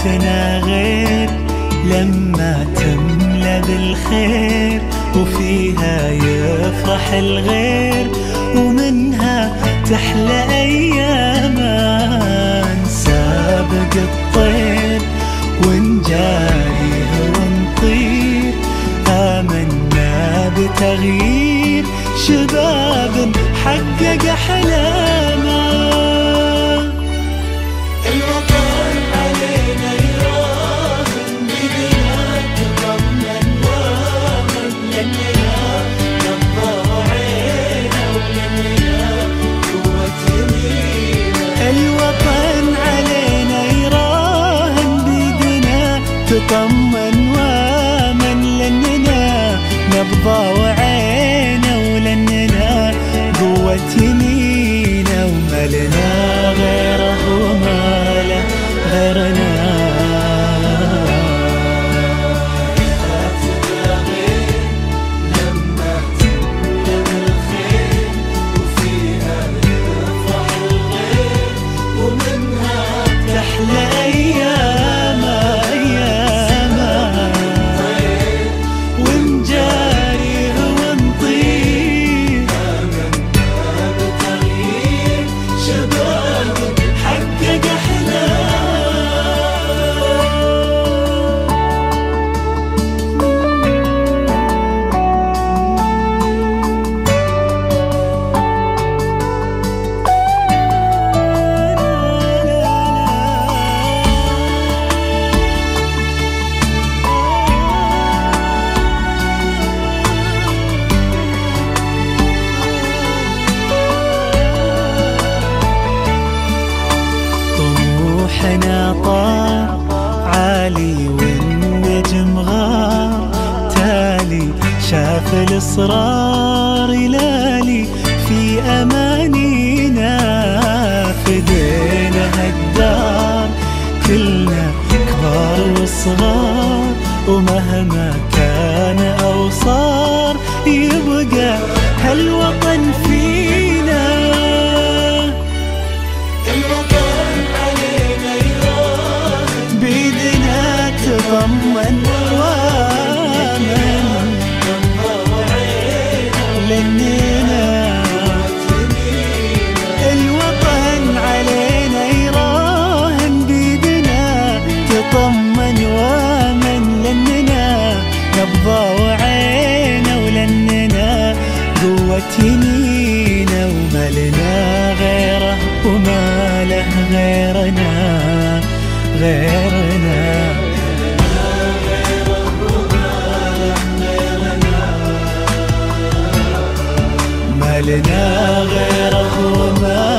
حياتنا غير لما تملى بالخير، وفيها يفرح الغير، ومنها تحلى أيامنا. نسابق الطير ونجاري ونطير، آمنا بتغيير شباب حقق أحلامه. الوطن علينا يراهن، بدنا نتضمن وامن، لأننا نبضى عينا ولأننا قوة يمينا. الوطن علينا يراهن، بدنا تطمن وامن، لأننا نبضى وعينا ولأننا قوة يمينا، وما لنا غيره وما له غيرنا. حياتنا غير لما تملى بالخير، وفيها يفرح الغير، ومنها تحلى أيامنا ونجاري ونطير، بتغيير شباب حقق طموحنا طار عالي والنجم غار تالي، شاف الإصرار يلالي في أمانينا. فدينا هالدار كلنا كبار وصغار، ومهما كان أو صار يبقى هالوطن فينا. الوطن علينا يراهن، بيدنا تضمن وامن، لأننا الوطن علينا يراهن، بيدنا تطمن وامن، لأننا نبضى وعينا ولأننا قوة يمينا، وما لنا غيره وما له غيرنا غيرنا. ما لنا غيره وما